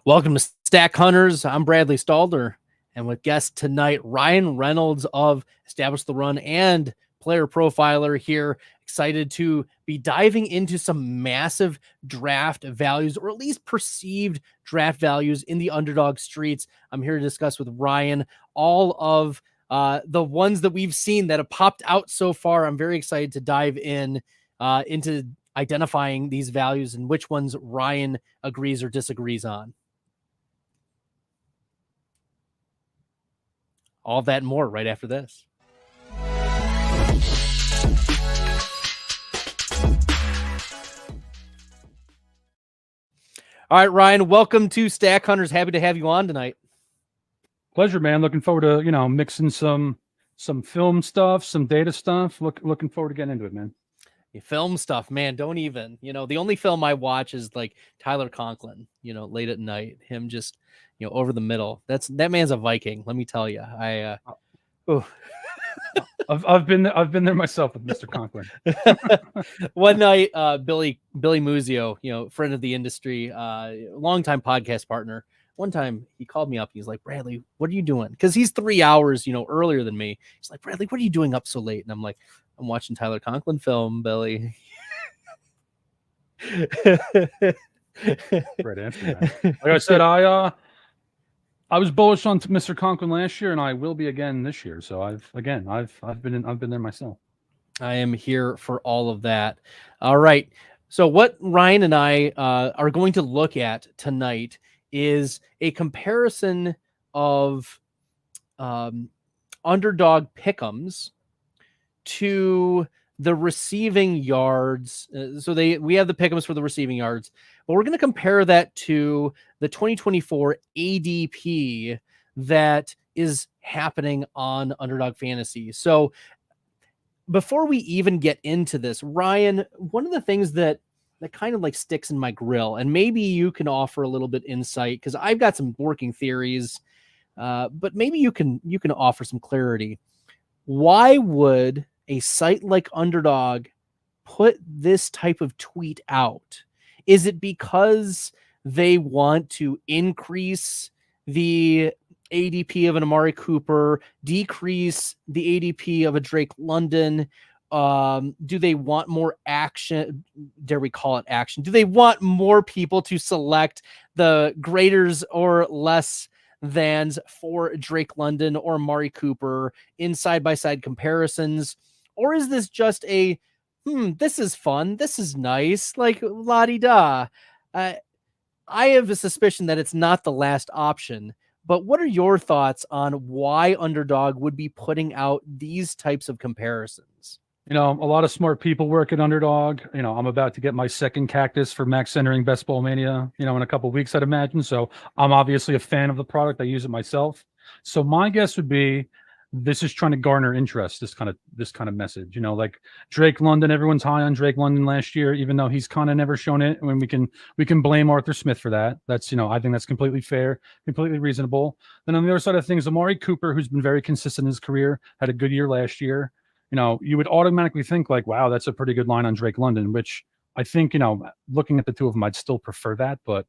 Welcome to Stack Hunters. I'm Bradley Stalder, and with guest tonight, Ryan Reynolds of Establish the Run and Player Profiler here. Excited to be diving into some massive draft values, or at least perceived draft values in the Underdog streets. I'm here to discuss with Ryan all of the ones that we've seen that have popped out so far. I'm very excited to dive in into identifying these values and which ones Ryan agrees or disagrees on. All that and more right after this. All right, Ryan, welcome to Stack Hunters. Happy to have you on tonight. Pleasure, man. Looking forward to, mixing some film stuff, some data stuff. Looking forward to getting into it, man. Film stuff, man. Don't even, the only film I watch is like Tyler Conklin, late at night, him just, over the middle. That man's a Viking. Let me tell you, I've been there myself with Mr. Conklin. One night, Billy Muzio, friend of the industry, longtime podcast partner. One time he called me up. He's like, Bradley, what are you doing? Because he's 3 hours, earlier than me. He's like, Bradley, what are you doing up so late? And I'm like, I'm watching Tyler Conklin film, Billy. Great answer, man. Like I said, I was bullish on Mr. Conklin last year, and I will be again this year. So I've been there myself. I am here for all of that. All right. So what Ryan and I are going to look at tonight is a comparison of underdog pick'ems to the receiving yards. We have the pick'ems for the receiving yards, but we're going to compare that to the 2024 ADP that is happening on Underdog Fantasy. So before we even get into this, Ryan, one of the things that kind of like sticks in my grill, and maybe you can offer a little bit insight, because I've got some working theories, but maybe you can offer some clarity. Why would a site like Underdog put this type of tweet out? Is it because they want to increase the ADP of an Amari Cooper, decrease the ADP of a Drake London? Do they want more action? Dare we call it action? Do they want more people to select the graders or less thans for Drake London or Amari Cooper in side-by-side comparisons? Or is this just a, this is fun, this is nice, like la-di-da? I have a suspicion that it's not the last option, but what are your thoughts on why Underdog would be putting out these types of comparisons? A lot of smart people work at Underdog. I'm about to get my second cactus for max entering Bestball Mania, in a couple of weeks, I'd imagine. So I'm obviously a fan of the product. I use it myself. So my guess would be this is trying to garner interest, this kind of message. Like Drake London, everyone's high on Drake London last year, even though he's kind of never shown it. When we can blame Arthur Smith for that. That's, I think that's completely fair, completely reasonable. Then on the other side of things, Amari Cooper, who's been very consistent in his career, had a good year last year. You would automatically think like, wow, that's a pretty good line on Drake London, which I think, looking at the two of them, I'd still prefer that. But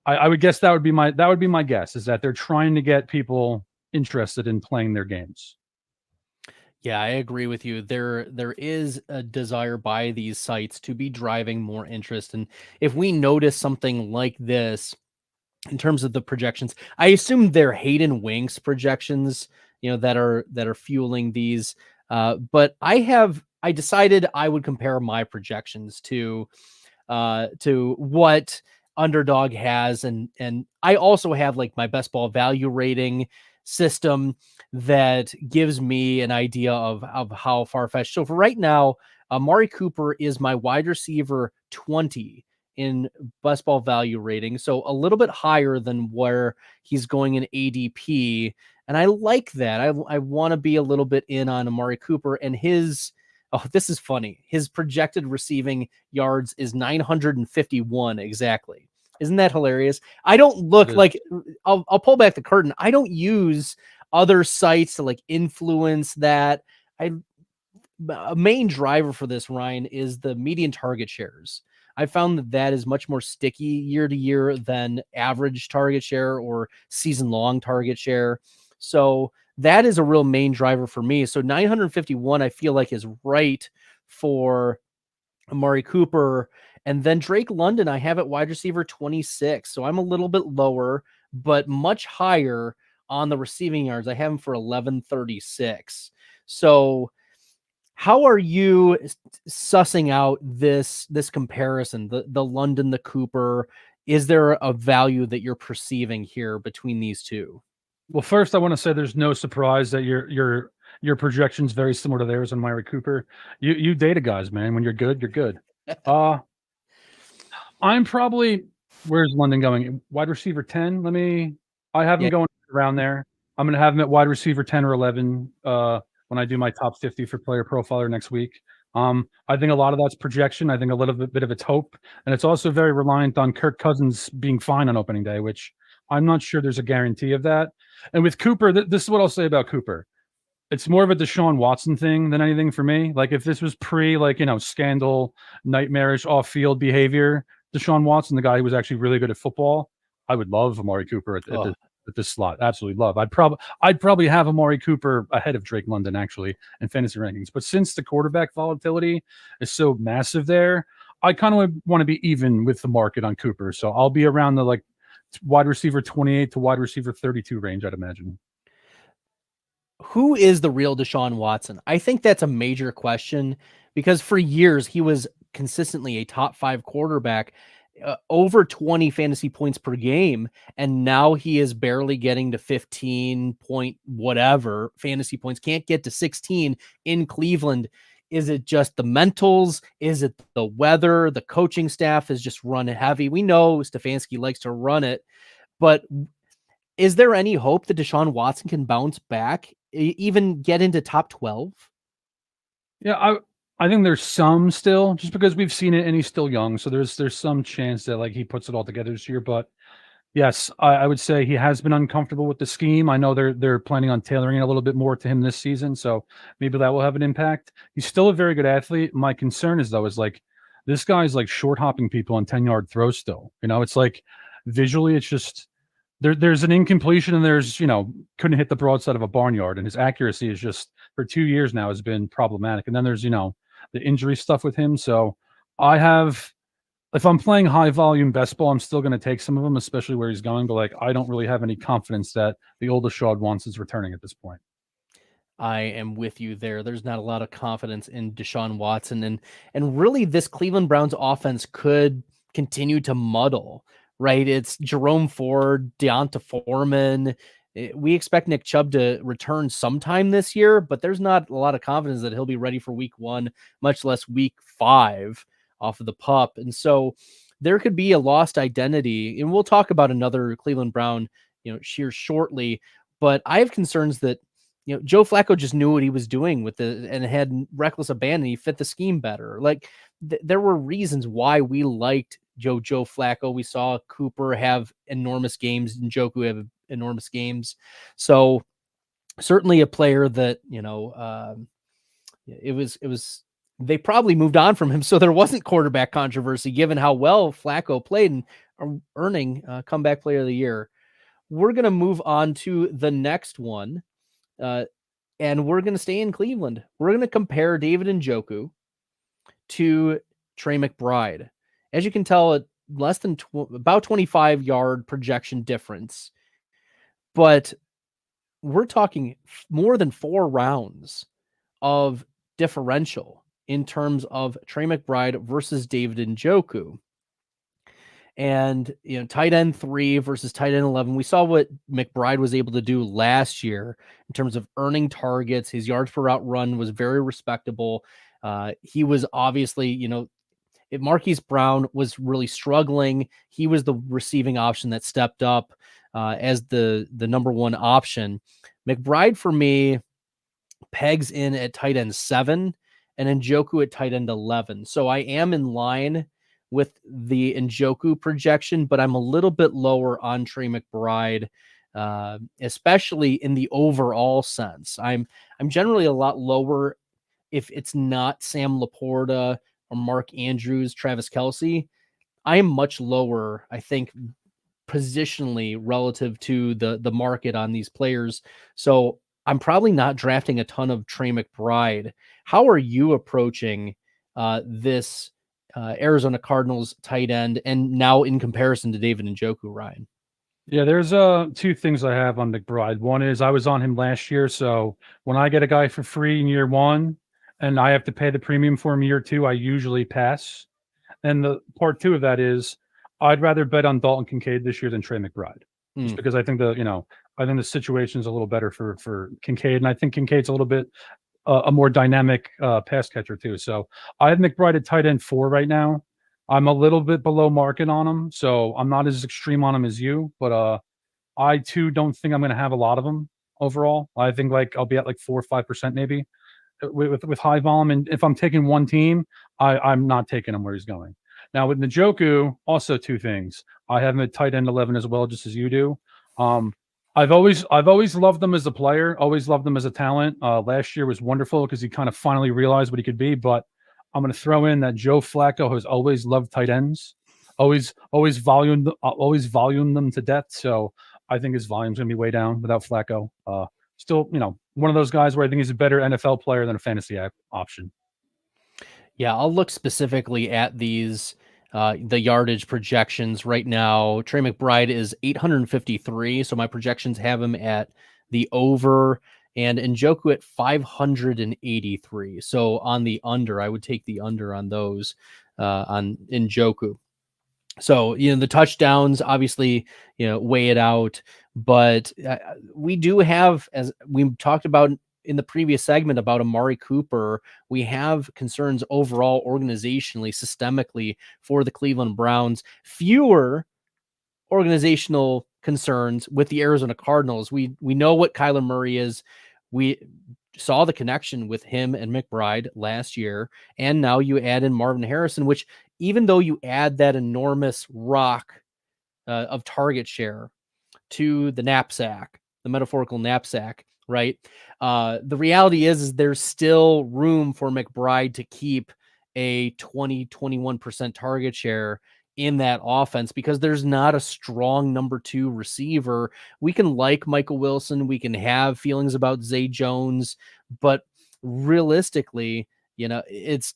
I would guess that would be my guess, is that they're trying to get people interested in playing their games. Yeah, I agree with you. There is a desire by these sites to be driving more interest. And if we notice something like this in terms of the projections, I assume they're Hayden Winks projections, that are fueling these. But I decided I would compare my projections to what Underdog has. And I also have like my best ball value rating system that gives me an idea of how far-fetched. So for right now, Amari Cooper is my wide receiver 20 in best ball value rating. So a little bit higher than where he's going in ADP. And I like that. I want to be a little bit in on Amari Cooper, and this is funny. His projected receiving yards is 951 exactly. Isn't that hilarious? I don't look like, I'll pull back the curtain. I don't use other sites to like influence that. A main driver for this, Ryan, is the median target shares. I found that is much more sticky year to year than average target share or season long target share. So that is a real main driver for me. So 951, I feel like, is right for Amari Cooper. And then Drake London, I have at wide receiver 26. So I'm a little bit lower, but much higher on the receiving yards. I have him for 1136. So how are you sussing out this comparison, the London, the Cooper? Is there a value that you're perceiving here between these two? Well, first I want to say there's no surprise that your projection's very similar to theirs on Amari Cooper. You data guys, man. When you're good, you're good. I'm probably where's London going? Wide receiver 10. I have him going around there. I'm gonna have him at wide receiver 10 or 11 when I do my top 50 for player profiler next week. I think a lot of that's projection. I think a little bit of it's hope, and it's also very reliant on Kirk Cousins being fine on opening day, which I'm not sure there's a guarantee of that. And with Cooper, this is what I'll say about Cooper. It's more of a Deshaun Watson thing than anything for me. Like if this was pre, scandal, nightmarish off-field behavior, Deshaun Watson, the guy who was actually really good at football, I would love Amari Cooper at this slot. Absolutely love. I'd probably have Amari Cooper ahead of Drake London actually in fantasy rankings. But since the quarterback volatility is so massive there, I kind of want to be even with the market on Cooper. So I'll be around the wide receiver 28 to wide receiver 32 range, I'd imagine. Who is the real Deshaun Watson? I think that's a major question because for years he was consistently a top 5 quarterback, over 20 fantasy points per game. And now he is barely getting to 15 point whatever fantasy points, can't get to 16 in Cleveland. Is it just the mentals? Is it the weather? The coaching staff is just run heavy. We know Stefanski likes to run it, but is there any hope that Deshaun Watson can bounce back, even get into top 12? Yeah, I think there's some still, just because we've seen it and he's still young. So there's some chance that he puts it all together this year. But yes, I would say he has been uncomfortable with the scheme. I know they're planning on tailoring it a little bit more to him this season, so maybe that will have an impact. He's still a very good athlete. My concern is this guy's short hopping people on 10-yard throws still. It's visually, it's just there's an incompletion and there's couldn't hit the broadside of a barnyard, and his accuracy is just for 2 years now has been problematic. And then there's the injury stuff with him. So if I'm playing high volume best ball, I'm still going to take some of them, especially where he's going. But I don't really have any confidence that the old Deshaun Watson is returning at this point. I am with you there. There's not a lot of confidence in Deshaun Watson, and really this Cleveland Browns offense could continue to muddle, right? It's Jerome Ford, Deonta Foreman. We expect Nick Chubb to return sometime this year, but there's not a lot of confidence that he'll be ready for week 1, much less week 5 off of the pup. And so there could be a lost identity, and we'll talk about another Cleveland Brown, here shortly, but I have concerns that, Joe Flacco just knew what he was doing and had reckless abandon. He fit the scheme better. There were reasons why we liked Joe Flacco. We saw Cooper have enormous games and Njoku have enormous games. So certainly a player that, they probably moved on from him. So there wasn't quarterback controversy given how well Flacco played and earning comeback player of the year. We're going to move on to the next one. And we're going to stay in Cleveland. We're going to compare David Njoku to Trey McBride. As you can tell, less than about 25-yard projection difference. But we're talking more than 4 rounds of differential in terms of Trey McBride versus David Njoku. And, tight end 3 versus tight end 11. We saw what McBride was able to do last year in terms of earning targets. His yards per route run was very respectable. He was obviously, if Marquise Brown was really struggling, he was the receiving option that stepped up as the number 1 option. McBride, for me, pegs in at tight end 7 and Njoku at tight end 11. So I am in line with the Njoku projection, but I'm a little bit lower on Trey McBride, especially in the overall sense. I'm generally a lot lower if it's not Sam Laporta, or Mark Andrews, Travis Kelce, I am much lower, I think, positionally relative to the market on these players. So I'm probably not drafting a ton of Trey McBride. How are you approaching this Arizona Cardinals tight end, and now in comparison to David Njoku, Ryan? Yeah, there's two things I have on McBride. One is I was on him last year, so when I get a guy for free in year one and I have to pay the premium for him year two, I usually pass. And the part two of that is I'd rather bet on Dalton Kincaid this year than Trey McBride. Just because I think the situation is a little better for Kincaid, and I think Kincaid's a little bit a more dynamic pass catcher too. So I have McBride at tight end 4 right now. I'm a little bit below market on him, so I'm not as extreme on him as you, but I too don't think I'm going to have a lot of them overall. I think like I'll be at like 4 or 5% maybe with high volume. And if I'm taking one team, I'm not taking him where he's going. Now with Njoku, also two things. I have him at tight end 11 as well, just as you do. I've always loved him as a player, always loved him as a talent. Last year was wonderful because he kind of finally realized what he could be. But I'm going to throw in that Joe Flacco has always loved tight ends, always volumed them to death. So I think his volume's going to be way down without Flacco. Still, one of those guys where I think he's a better NFL player than a fantasy option. Yeah, I'll look specifically at these, the yardage projections right now. Trey McBride is 853, so my projections have him at the over, and Njoku at 583. So on the under, I would take the under on those, on Njoku. So, the touchdowns, obviously, weigh it out, but we do have, as we talked about in the previous segment about Amari Cooper, we have concerns overall organizationally, systemically for the Cleveland Browns, fewer organizational concerns with the Arizona Cardinals. We know what Kyler Murray is. We saw the connection with him and McBride last year, and now you add in Marvin Harrison, which even though you add that enormous rock of target share to the knapsack, the metaphorical knapsack, right? The reality is there's still room for McBride to keep a 21% target share in that offense because there's not a strong number 2 receiver. We can like Michael Wilson. We can have feelings about Zay Jones, but realistically, it's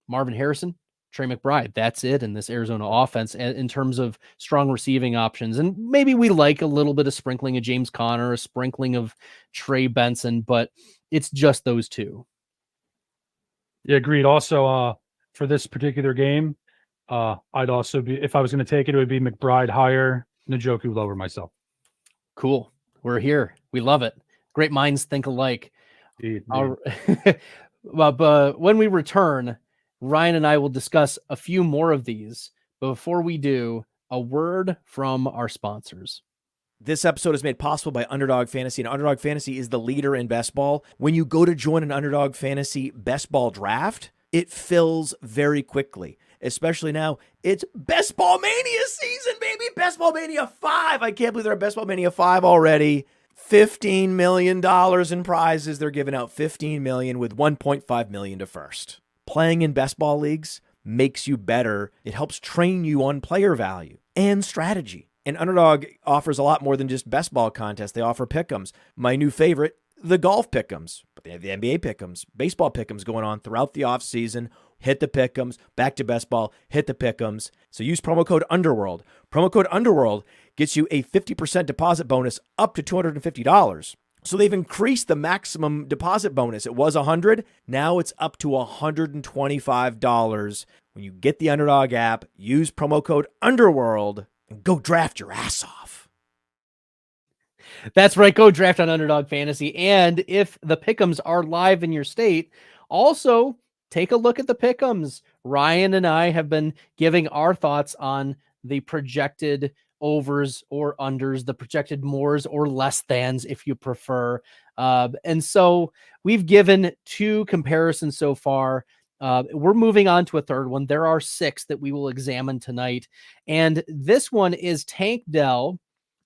Marvin Harrison, Trey McBride. That's it in this Arizona offense in terms of strong receiving options. And maybe we like a little bit of sprinkling of James Conner, a sprinkling of Trey Benson, but it's just those two. Yeah, agreed. Also, for this particular game, I'd also be, if I was going to take it, it would be McBride higher, Njoku lower myself. Cool. We're here. We love it. Great minds think alike. Indeed. But when we return, Ryan and I will discuss a few more of these. But before we do, a word from our sponsors. This episode is made possible by Underdog Fantasy, and Underdog Fantasy is the leader in best ball. When you go to join an Underdog Fantasy best ball draft, it fills very quickly, especially now. It's Bestball Mania season, baby! Bestball Mania 5! I can't believe they're at Bestball Mania 5 already. $15 million in prizes. They're giving out $15 million with $1.5 million to first. Playing in best ball leagues makes you better. It helps train you on player value and strategy. And Underdog offers a lot more than just best ball contests. They offer pick'ems. My new favorite, the golf pick'ems. But they have the NBA pick'ems, baseball pick'ems going on throughout the offseason. Hit the pick'ems, back to best ball, hit the pick'ems. So use promo code Underworld. Promo code Underworld gets you a 50% deposit bonus up to $250. So they've increased the maximum deposit bonus. It was $100. Now it's up to $125. When you get the Underdog app, use promo code Underworld and go draft your ass off. That's right. Go draft on Underdog Fantasy. And if the pick'ems are live in your state, also take a look at the pick'ems. Ryan and I have been giving our thoughts on the projected overs or unders, the projected mores or less thans, if you prefer. And so we've given 2 comparisons so far. We're moving on to a third one. There are 6 that we will examine tonight. And this one is Tank Dell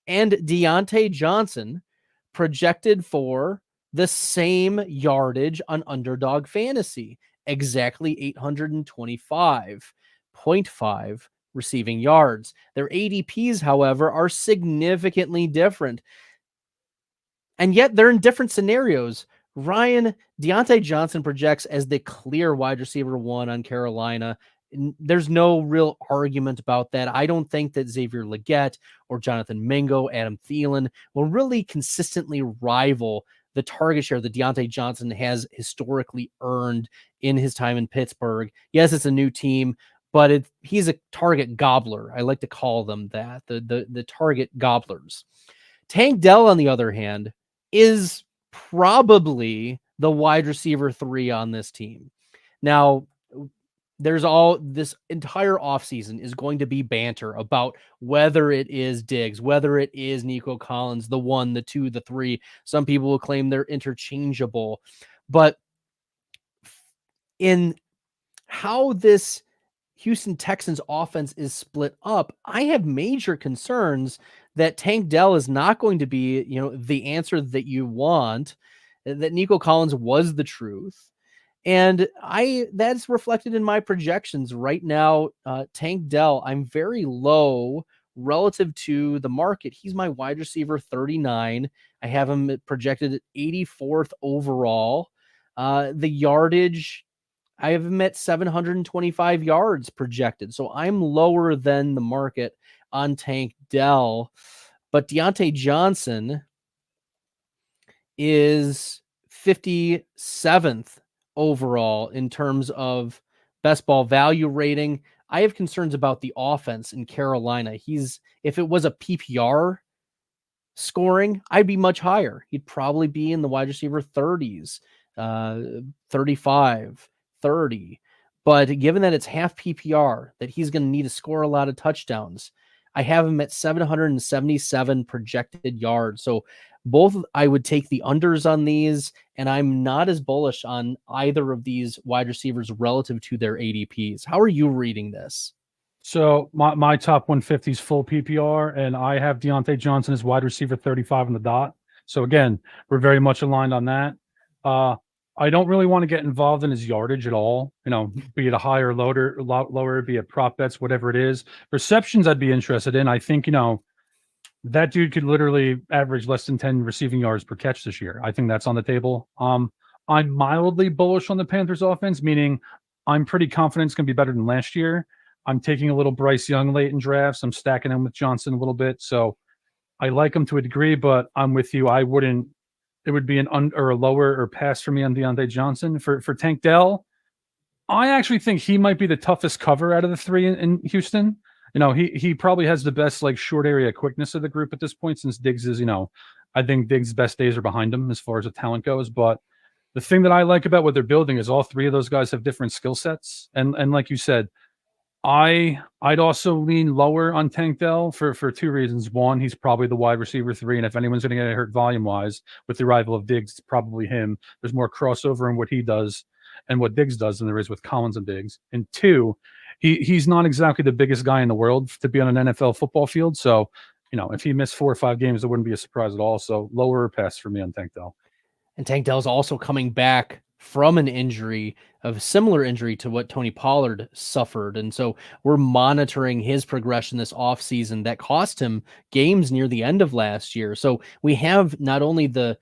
and Diontae Johnson projected for the same yardage on Underdog Fantasy. exactly 825.5 receiving yards. Their ADPs, however, are significantly different. And yet they're in different scenarios. Diontae Johnson projects as the clear wide receiver 1 on Carolina. There's no real argument about that. I don't think that Xavier Legette or Jonathan Mingo, Adam Thielen will really consistently rival the target share that Diontae Johnson has historically earned in his time in Pittsburgh. Yes, it's a new team, but he's a target gobbler. I like to call them that, the target gobblers. Tank Dell, on the other hand, is probably the wide receiver 3 on this team. Now, this entire offseason is going to be banter about whether it is Diggs, whether it is Nico Collins, the 1, the 2, the 3. Some people will claim they're interchangeable. But in how this Houston Texans offense is split up, I have major concerns that Tank Dell is not going to be, the answer that you want, that Nico Collins was the truth. And that's reflected in my projections right now. Tank Dell, I'm very low relative to the market. He's my wide receiver 39. I have him projected at 84th overall. The yardage, I have him at 725 yards projected. So I'm lower than the market on Tank Dell. But Diontae Johnson is 57th overall in terms of best ball value rating. I have concerns about the offense in Carolina. If it was a PPR scoring, I'd be much higher. He'd probably be in the wide receiver 30s, 35, 30. But given that it's half PPR, that he's going to need to score a lot of touchdowns, I have him at 777 projected yards. So both, I would take the unders on these, and I'm not as bullish on either of these wide receivers relative to their ADPs. How are you reading this? So my top 150 is full PPR, and I have Diontae Johnson as wide receiver 35 on the dot. So again, we're very much aligned on that. I don't really want to get involved in his yardage at all. Be it a higher lower, be it prop bets, whatever it is. Receptions, I'd be interested in. I think that dude could literally average less than 10 receiving yards per catch this year. I think that's on the table. I'm mildly bullish on the Panthers offense, meaning I'm pretty confident it's going to be better than last year. I'm taking a little Bryce Young late in drafts. I'm stacking him with Johnson a little bit. So I like him to a degree, but I'm with you. It would be an under or a lower or pass for me on Diontae Johnson. For Tank Dell, I actually think he might be the toughest cover out of the 3 in Houston. He probably has the best short area quickness of the group at this point, since Diggs is, I think Diggs' best days are behind him as far as the talent goes. But the thing that I like about what they're building is all 3 of those guys have different skill sets. And like you said, I'd also lean lower on Tank Dell for 2 reasons. One, he's probably the wide receiver 3, and if anyone's going to get hurt volume wise with the arrival of Diggs, it's probably him. There's more crossover in what he does and what Diggs does than there is with Collins and Diggs. And 2, he's not exactly the biggest guy in the world to be on an NFL football field. So, if he missed 4 or 5 games, it wouldn't be a surprise at all. So lower pass for me on Tank Dell. And Tank Dell's also coming back from an injury, of a similar injury to what Tony Pollard suffered. And so we're monitoring his progression this offseason that cost him games near the end of last year. So we have not only the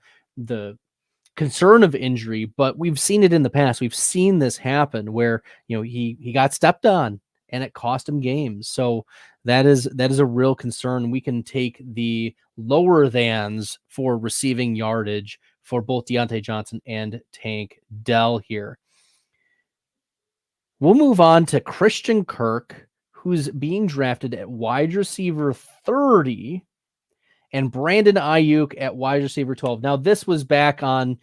concern of injury, but we've seen it in the past. We've seen this happen where, he got stepped on and it cost him games. So that is a real concern. We can take the lower thans for receiving yardage for both Diontae Johnson and Tank Dell here. We'll move on to Christian Kirk, who's being drafted at wide receiver 30, and Brandon Aiyuk at wide receiver 12. Now, this was back on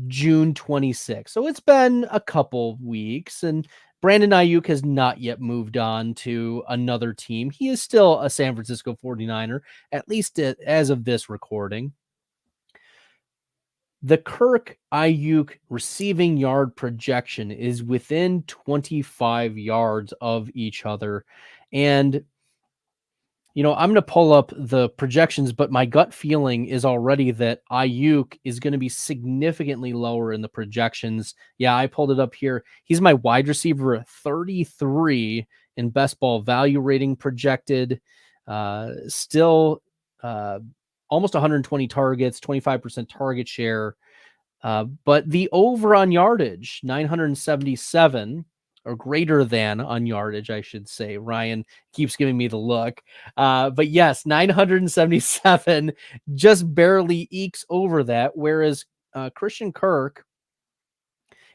June 26th, so it's been a couple weeks, and Brandon Aiyuk has not yet moved on to another team. He is still a San Francisco 49er, at least as of this recording. The Kirk Aiyuk receiving yard projection is within 25 yards of each other. And I'm going to pull up the projections, but my gut feeling is already that Aiyuk is going to be significantly lower in the projections. Yeah, I pulled it up here. He's my wide receiver 33 in best ball value rating projected. Still almost 120 targets, 25% target share. But the over on yardage, 977 or greater than on yardage, I should say. Ryan keeps giving me the look. But yes, 977 just barely ekes over that. Whereas Christian Kirk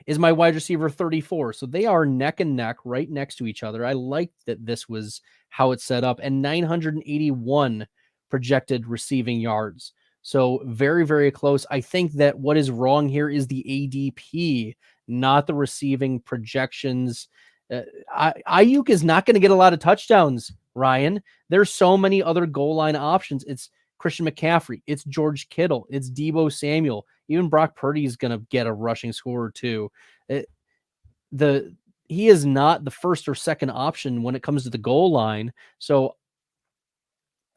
is my wide receiver 34. So they are neck and neck right next to each other. I like that this was how it's set up, and 981 projected receiving yards. So very, very close. I think that what is wrong here is the ADP, not the receiving projections. Aiyuk is not going to get a lot of touchdowns, Ryan. There's so many other goal line options. It's Christian McCaffrey. It's George Kittle. It's Deebo Samuel. Even Brock Purdy is going to get a rushing score or two. He is not the first or second option when it comes to the goal line. So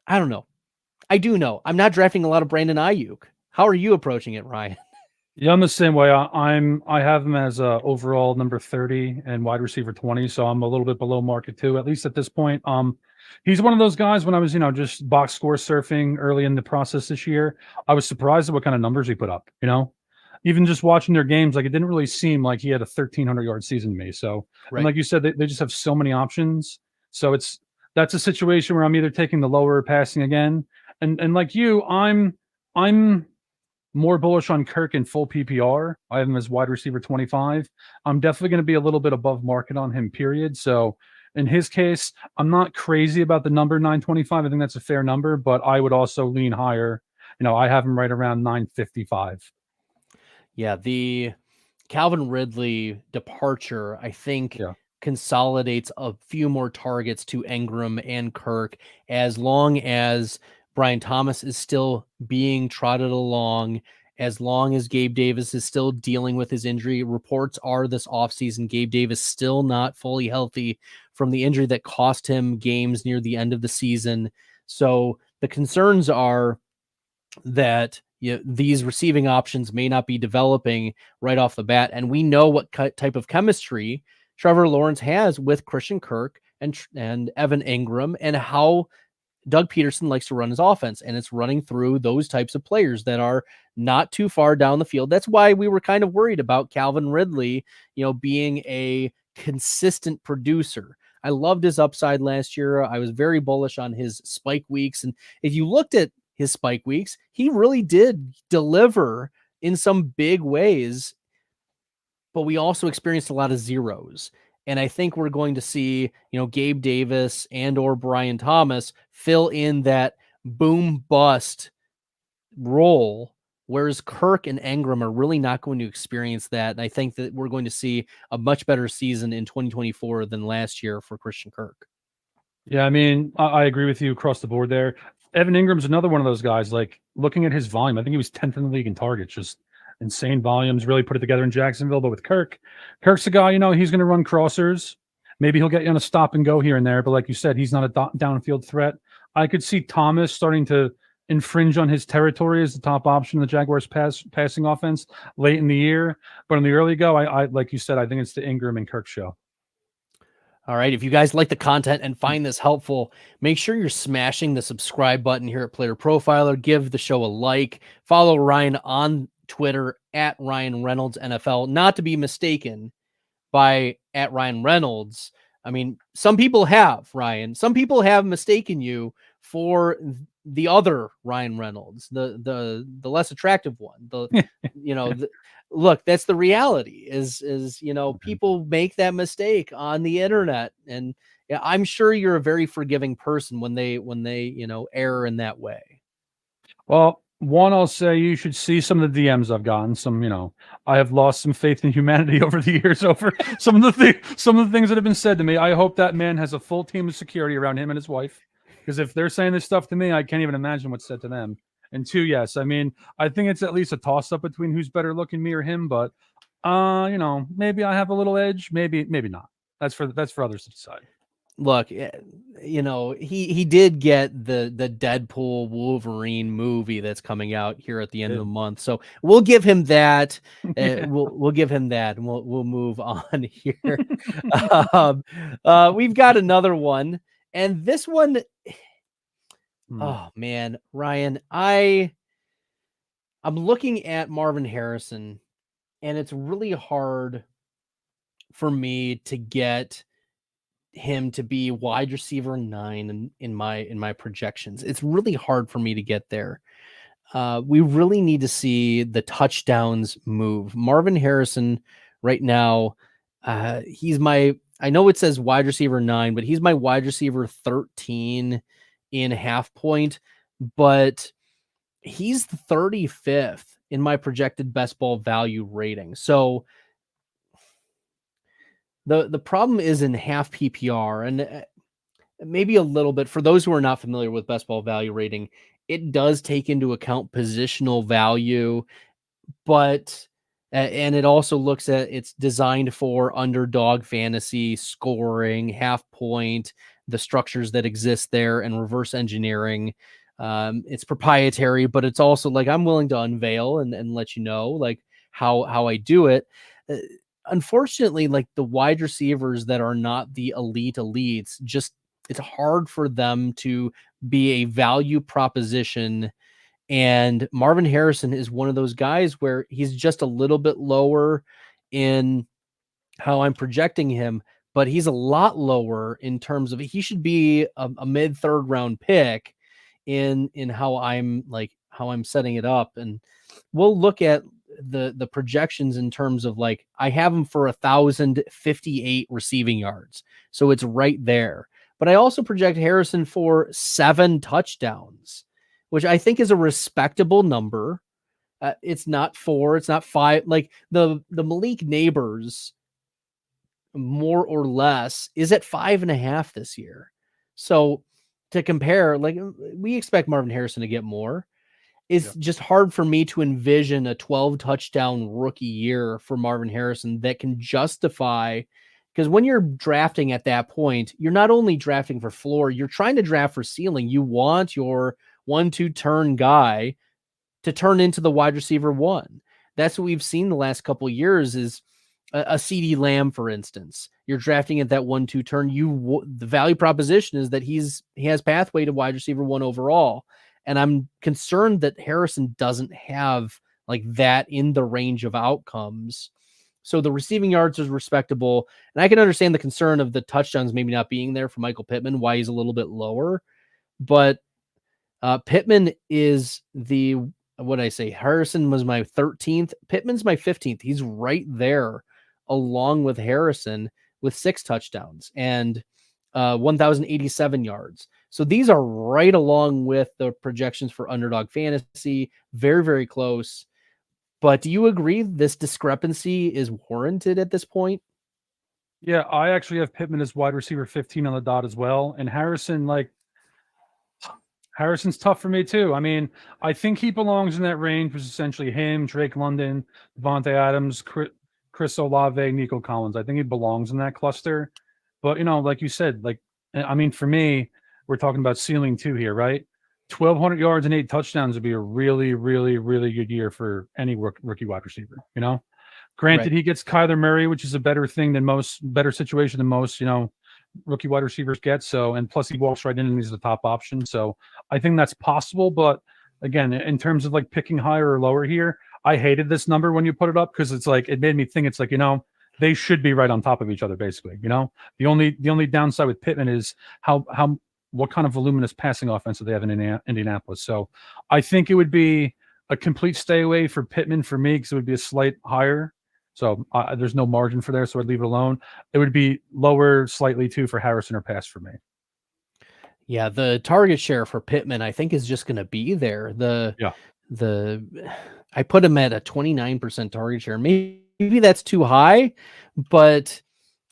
I don't know. I do know. I'm not drafting a lot of Brandon Aiyuk. How are you approaching it, Ryan? Yeah, I'm the same way. I have him as overall number 30 and wide receiver 20, so I'm a little bit below market too, at least at this point. He's one of those guys when I was, just box score surfing early in the process this year, I was surprised at what kind of numbers he put up, Even just watching their games, like it didn't really seem like he had a 1,300-yard season to me. So, Right. And like you said, they just have so many options. So that's a situation where I'm either taking the lower or passing again. And like you, I'm more bullish on Kirk in full PPR. I have him as wide receiver 25. I'm definitely going to be a little bit above market on him, period. So in his case, I'm not crazy about the number 925. I think that's a fair number, but I would also lean higher. I have him right around 955. Yeah, the Calvin Ridley departure, I think, consolidates a few more targets to Ingram and Kirk, as long as Brian Thomas is still being trotted along, as long as Gabe Davis is still dealing with his injury. Reports are this offseason, Gabe Davis still not fully healthy from the injury that cost him games near the end of the season. So the concerns are that these receiving options may not be developing right off the bat. And we know what type of chemistry Trevor Lawrence has with Christian Kirk and Evan Ingram, and how Doug Peterson likes to run his offense, and it's running through those types of players that are not too far down the field. That's why we were kind of worried about Calvin Ridley, being a consistent producer. I loved his upside last year. I was very bullish on his spike weeks. And if you looked at his spike weeks, he really did deliver in some big ways, but we also experienced a lot of zeros. And I think we're going to see, Gabe Davis and or Brian Thomas fill in that boom bust role, whereas Kirk and Ingram are really not going to experience that. And I think that we're going to see a much better season in 2024 than last year for Christian Kirk. Yeah, I mean, I agree with you across the board there. Evan Ingram's another one of those guys, like looking at his volume, I think he was 10th in the league in targets, just insane volumes, really put it together in Jacksonville. But with Kirk's a guy, he's going to run crossers. Maybe he'll get you on a stop and go here and there. But like you said, he's not a downfield threat. I could see Thomas starting to infringe on his territory as the top option in the Jaguars passing offense late in the year. But in the early go, I like you said, I think it's the Ingram and Kirk show. All right. If you guys like the content and find this helpful, make sure you're smashing the subscribe button here at Player Profiler. Give the show a like. Follow Ryan on Twitter at Ryan Reynolds NFL, not to be mistaken by at Ryan Reynolds. I mean, some people have, Ryan. Some people have mistaken you for the other Ryan Reynolds, the less attractive one. Look, that's the reality. Is people make that mistake on the internet, and I'm sure you're a very forgiving person when they err in that way. Well, one, I'll say you should see some of the DMs I've gotten. I have lost some faith in humanity over the years over some of the things that have been said to me. I hope that man has a full team of security around him and his wife, because if they're saying this stuff to me, I can't even imagine what's said to them. And two, yes, I mean, I think it's at least a toss up between who's better looking, me or him. But maybe I have a little edge, maybe not. That's for others to decide. look, he did get the Deadpool Wolverine movie that's coming out here at the end of the month, so we'll give him that. We'll give him that, and we'll move on here. We've got another one, and this one, oh man, Ryan, I'm looking at Marvin Harrison, and it's really hard for me to get him to be wide receiver 9 in my projections. It's really hard for me to get there. We really need to see the touchdowns move. Marvin Harrison right now, I know it says wide receiver 9, but he's my wide receiver 13 in half point, but he's the 35th in my projected best ball value rating. So the problem is in half PPR, and maybe a little bit for those who are not familiar with best ball value rating, it does take into account positional value, but and it also looks at, it's designed for underdog fantasy scoring, half point, the structures that exist there, and reverse engineering. It's proprietary, but it's also like, I'm willing to unveil and let you know like how I do it. Unfortunately, like the wide receivers that are not the elite elites, just it's hard for them to be a value proposition. And Marvin Harrison is one of those guys where he's just a little bit lower in how I'm projecting him, but he's a lot lower in terms of, he should be a mid third round pick in how I'm setting it up. And we'll look at the projections in terms of, like, I have him for 1,058 receiving yards. So it's right there. But I also project Harrison for 7 touchdowns, which I think is a respectable number. It's not 4, it's not 5. Like the Malik Nabers, more or less, is at 5.5 this year. So to compare, like, we expect Marvin Harrison to get more. It's just hard for me to envision a 12 touchdown rookie year for Marvin Harrison that can justify, because when you're drafting at that point, you're not only drafting for floor, you're trying to draft for ceiling. You want your 1-2 turn guy to turn into the wide receiver 1. That's what we've seen the last couple of years, is a CeeDee Lamb, for instance. You're drafting at that 1-2 turn. The value proposition is that he has pathway to wide receiver 1 overall. And I'm concerned that Harrison doesn't have like that in the range of outcomes. So the receiving yards is respectable. And I can understand the concern of the touchdowns maybe not being there for Michael Pittman, why he's a little bit lower. But Pittman is Harrison was my 13th. Pittman's my 15th. He's right there along with Harrison with 6 touchdowns and 1,087 yards. So these are right along with the projections for Underdog Fantasy. Very, very close. But do you agree this discrepancy is warranted at this point? Yeah, I actually have Pittman as wide receiver 15 on the dot as well. And Harrison's tough for me too. I mean, I think he belongs in that range, which is essentially him, Drake London, Devontae Adams, Chris Olave, Nico Collins. I think he belongs in that cluster. But, like you said, I mean, for me, we're talking about ceiling 2 here, right? 1,200 yards and 8 touchdowns would be a really, really, really good year for any rookie wide receiver, Granted, right. He gets Kyler Murray, which is a better situation than most, rookie wide receivers get. So, and plus he walks right in and he's the top option. So I think that's possible. But again, in terms of like picking higher or lower here, I hated this number when you put it up, because it's like, it made me think it's like, they should be right on top of each other, basically. The only downside with Pittman is what kind of voluminous passing offense do they have in Indianapolis. So I think it would be a complete stay away for Pittman for me, because it would be a slight higher. So there's no margin for there, so I'd leave it alone. It would be lower slightly too for Harrison or pass for me. Yeah, the target share for Pittman, I think, is just going to be there. I put him at a 29% target share. Maybe that's too high, but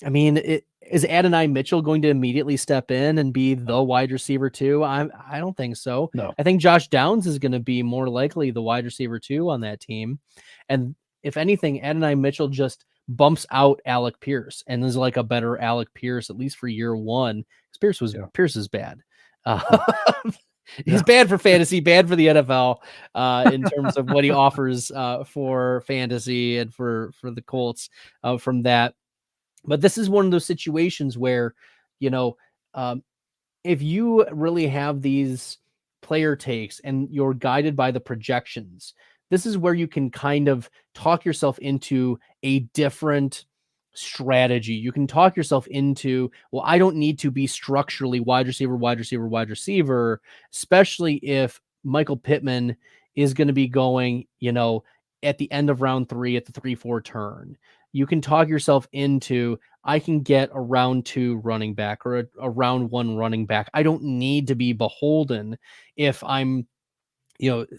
I mean, is Adonai Mitchell going to immediately step in and be the wide receiver 2? I don't think so. No. I think Josh Downs is going to be more likely the wide receiver 2 on that team. And if anything, Adonai Mitchell just bumps out Alec Pierce and is like a better Alec Pierce, at least for year one. Pierce is bad. He's bad for fantasy, bad for the NFL in terms of what he offers for fantasy and for the Colts from that. But this is one of those situations where, if you really have these player takes and you're guided by the projections, this is where you can kind of talk yourself into a different strategy. You can talk yourself into, well, I don't need to be structurally wide receiver, especially if Michael Pittman is going to be going, at the end of round 3 at the 3-4 turn. You can talk yourself into, I can get a round 2 running back or a round 1 running back. I don't need to be beholden if I'm,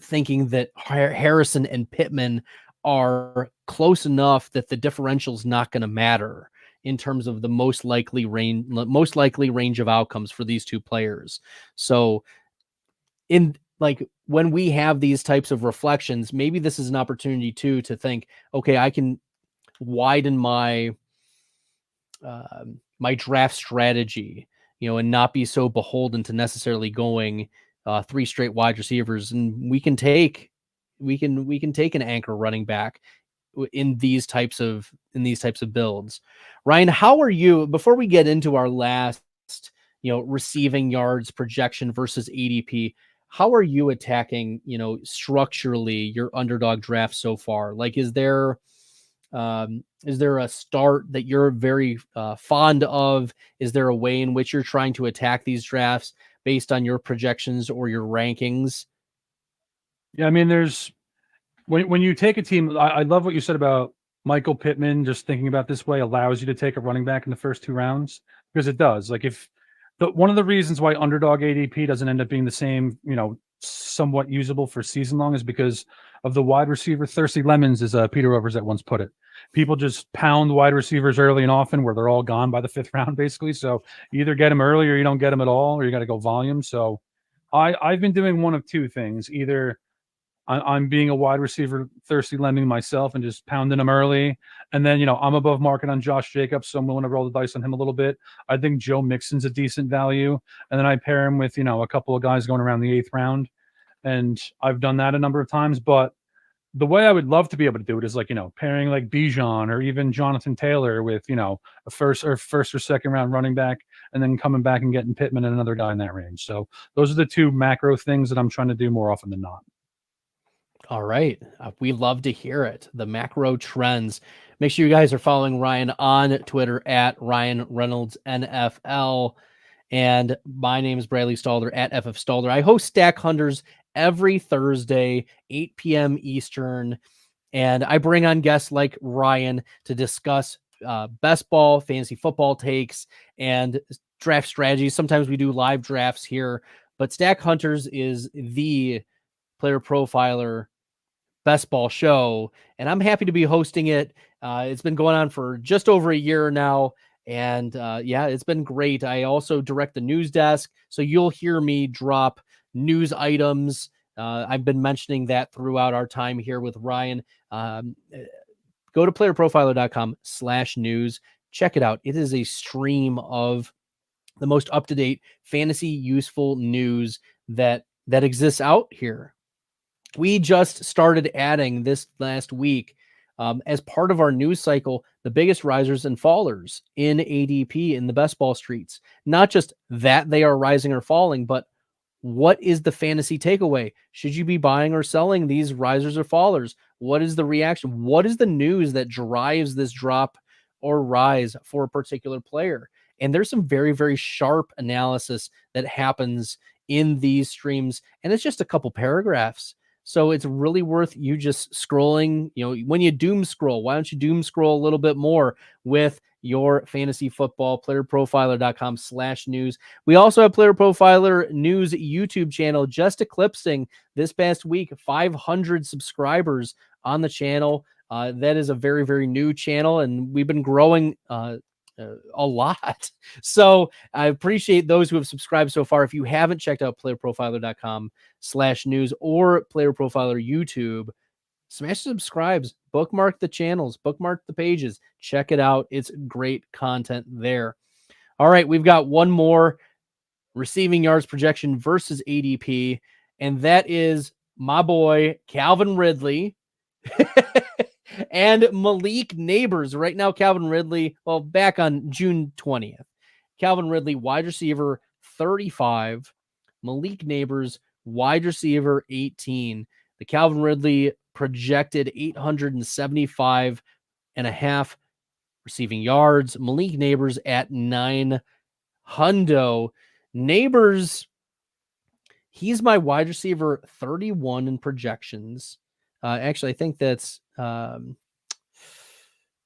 thinking that Harrison and Pittman are close enough that the differential is not going to matter in terms of the most likely range of outcomes for these two players. So when we have these types of reflections, maybe this is an opportunity too, to think, okay, I can widen my my draft strategy, and not be so beholden to necessarily going 3 straight wide receivers. And we can take an anchor running back in these types of builds. Ryan, how are you, before we get into our last, receiving yards projection versus ADP, how are you attacking, structurally your underdog draft so far? Like, is there a start that you're very fond of? Is there a way in which you're trying to attack these drafts based on your projections or your rankings? Yeah, I mean, there's when you take a team, I love what you said about Michael Pittman. Just thinking about this way allows you to take a running back in the first 2 rounds, because it does. Like, one of the reasons why underdog ADP doesn't end up being the same, somewhat usable for season long, is because of the wide receiver thirsty lemons, as Peter Rovers at once put it. People just pound wide receivers early and often, where they're all gone by the 5th round, basically. So you either get them early or you don't get them at all, or you got to go volume. So I've been doing one of 2 things. Either I'm being a wide receiver thirsty lemming myself and just pounding them early. And then, I'm above market on Josh Jacobs, so I'm willing to roll the dice on him a little bit. I think Joe Mixon's a decent value. And then I pair him with, a couple of guys going around the 8th round. And I've done that a number of times. But the way I would love to be able to do it is pairing like Bijan or even Jonathan Taylor with, a first or 2nd round running back, and then coming back and getting Pittman and another guy in that range. So those are the 2 macro things that I'm trying to do more often than not. All right. We love to hear it. The macro trends. Make sure you guys are following Ryan on Twitter at Ryan Reynolds NFL. And my name is Bradley Stalder at FF Stalder. I host StackHunters every Thursday, 8 p.m. Eastern. And I bring on guests like Ryan to discuss best ball, fantasy football takes, and draft strategies. Sometimes we do live drafts here, but StackHunters is the player profiler best ball show, and I'm happy to be hosting it. It's been going on for just over a year now, and it's been great. I also direct the news desk, so you'll hear me drop news items. I've been mentioning that throughout our time here with Ryan. Go to playerprofiler.com/news. Check it out. It is a stream of the most up-to-date fantasy useful news that exists out here. We just started adding this last week, as part of our news cycle, the biggest risers and fallers in ADP in the best ball streets. Not just that they are rising or falling, but what is the fantasy takeaway? Should you be buying or selling these risers or fallers? What is the reaction? What is the news that drives this drop or rise for a particular player? And there's some very, very sharp analysis that happens in these streams, and it's just a couple paragraphs. So it's really worth you just scrolling. When you doom scroll, why don't you doom scroll a little bit more with your fantasy football? Playerprofiler.com/news. We also have Player Profiler News YouTube channel, just eclipsing this past week 500 subscribers on the channel. That is a very, very new channel, and we've been growing a lot. So I appreciate those who have subscribed so far. If you haven't checked out playerprofiler.com/news or Player Profiler YouTube, smash the subscribes, bookmark the channels, bookmark the pages, check it out. It's great content there. All right, we've got one more receiving yards projection versus ADP, and that is my boy Calvin Ridley and Malik Nabers. Right now, Calvin Ridley, well, back on June 20th, Calvin Ridley, wide receiver 35, Malik Nabers, wide receiver 18. The Calvin Ridley projected 875.5 receiving yards. Malik Nabers at 9 hundo. Nabers, he's my wide receiver 31 in projections. Actually, I think that's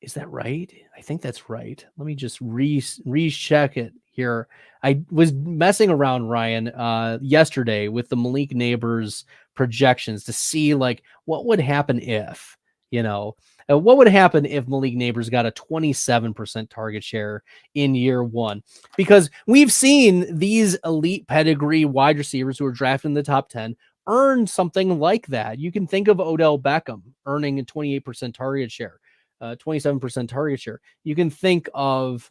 is that right? I think that's right. Let me just recheck it here. I was messing around, Ryan, yesterday with the Malik Nabers projections to see like what would happen if, what would happen if Malik Nabers got a 27% target share in year one? Because we've seen these elite pedigree wide receivers who are drafted in the top 10 earn something like that. You can think of Odell Beckham earning a 28% target share, 27% target share. You can think of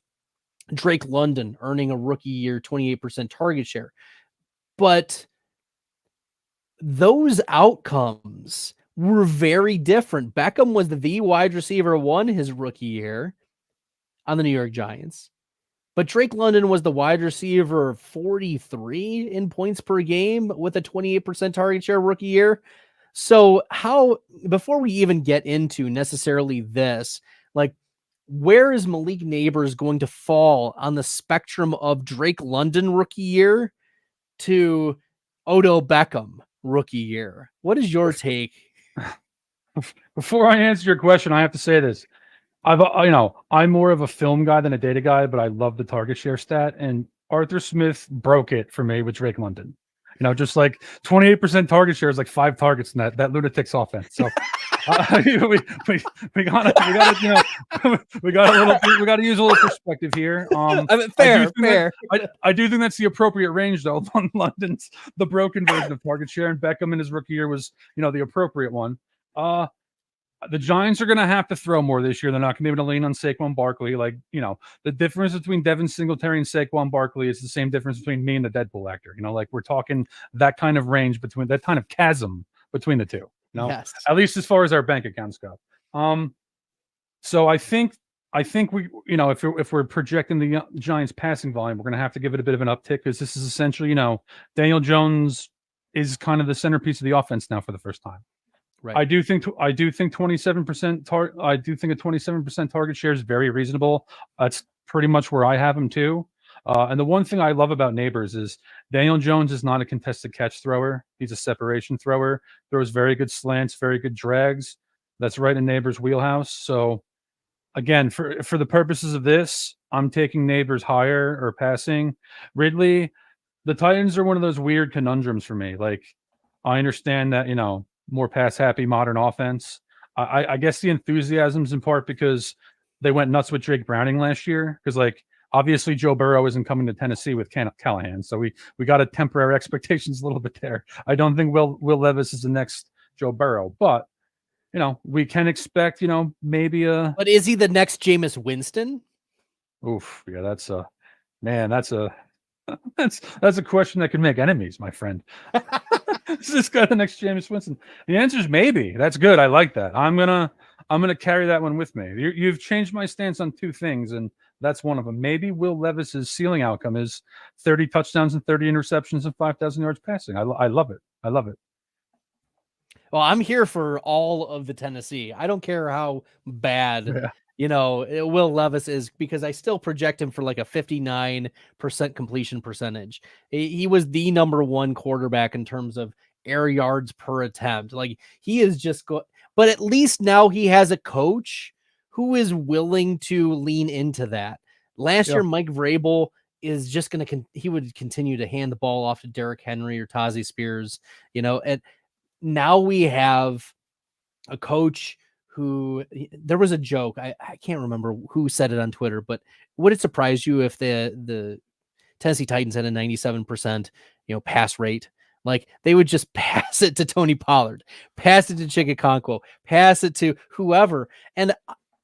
Drake London earning a rookie year 28% target share. But those outcomes were very different. Beckham was the wide receiver one his rookie year on the New York Giants. But Drake London was the wide receiver 43 in points per game with a 28% target share rookie year. So before we even get into necessarily this, like, where is Malik Nabers going to fall on the spectrum of Drake London rookie year to Odell Beckham rookie year? What is your take? Before I answer your question, I have to say this. I'm more of a film guy than a data guy, but I love the target share stat, and Arthur Smith broke it for me with Drake London. Just like 28% target share is like 5 targets in that lunatic's offense. So we got to use a little perspective here. Fair. I do think that's the appropriate range though. London's the broken version of target share, and Beckham in his rookie year was the appropriate one. The Giants are going to have to throw more this year. They're not going to be able to lean on Saquon Barkley. The difference between Devin Singletary and Saquon Barkley is the same difference between me and the Deadpool actor. We're talking that kind of range between that kind of chasm between the two. Yes. At least as far as our bank accounts go. So I think we, if we're projecting the Giants passing volume, we're going to have to give it a bit of an uptick because this is essentially, Daniel Jones is kind of the centerpiece of the offense now for the first time. Right. I do think 27% I do think a 27% target share is very reasonable. That's pretty much where I have him too. And the one thing I love about Nabers is Daniel Jones is not a contested catch thrower. He's a separation thrower. Throws very good slants, very good drags. That's right in Nabers' wheelhouse. So again, for the purposes of this, I'm taking Nabers higher or passing. Ridley, the Titans are one of those weird conundrums for me. Like, I understand that, more pass happy modern offense. I guess the enthusiasm's in part because they went nuts with Drake Browning last year. Because obviously Joe Burrow isn't coming to Tennessee with Callahan, so we got to temper our expectations a little bit there. I don't think Will Levis is the next Joe Burrow, but we can expect maybe a. But is he the next Jameis Winston? Oof, yeah, that's a that's a question that could make enemies, my friend. Is this guy the next Jameis Winston? The answer is maybe. That's good. I like that. I'm gonna carry that one with me. You've changed my stance on 2 things, and that's one of them. Maybe Will Levis's ceiling outcome is 30 touchdowns and 30 interceptions and 5,000 yards passing. I love it. I love it. Well, I'm here for all of the Tennessee. I don't care how bad Will Levis is, because I still project him for like a 59% completion percentage. He was the number 1 quarterback in terms of air yards per attempt. Like, he is just but at least now he has a coach who is willing to lean into that. Last year, Mike Vrabel is just going to, he would continue to hand the ball off to Derrick Henry or Tazi Spears, and now we have a coach who, there was a joke. I can't remember who said it on Twitter, but would it surprise you if the Tennessee Titans had a 97%, pass rate? Like they would just pass it to Tony Pollard, pass it to Chigakonkwo, pass it to whoever. And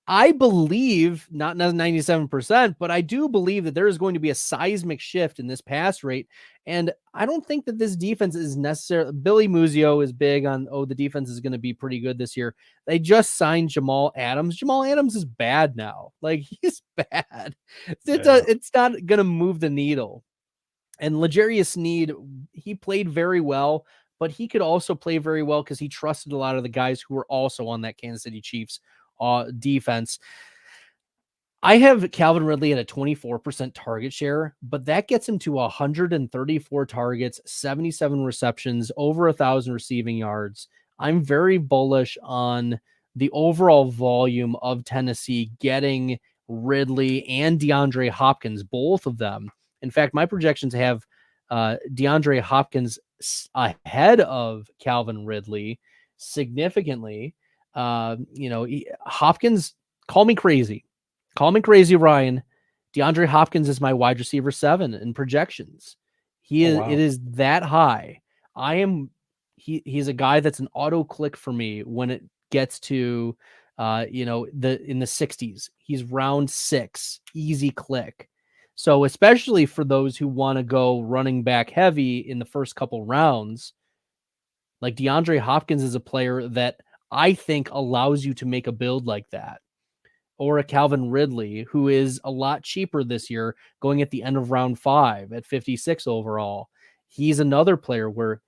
I believe, not 97%, but I do believe that there is going to be a seismic shift in this pass rate. And I don't think that this defense is necessarily, Billy Muzio is big on, the defense is going to be pretty good this year. They just signed Jamal Adams. Jamal Adams is bad now. Like he's bad. It's not going to move the needle. And L'Jarius Sneed, he played very well, but he could also play very well because he trusted a lot of the guys who were also on that Kansas City Chiefs defense. I have Calvin Ridley at a 24% target share, but that gets him to 134 targets, 77 receptions, over 1,000 receiving yards. I'm very bullish on the overall volume of Tennessee getting Ridley and DeAndre Hopkins, both of them. In fact, my projections have DeAndre Hopkins ahead of Calvin Ridley significantly. Hopkins, call me crazy, Ryan. DeAndre Hopkins is my wide receiver 7 in projections. It is that high. He's a guy that's an auto click for me when it gets to, in the 60s. He's round 6, easy click. So especially for those who want to go running back heavy in the first couple rounds, like DeAndre Hopkins is a player that I think allows you to make a build like that. Or a Calvin Ridley, who is a lot cheaper this year, going at the end of round 5 at 56 overall. He's another player where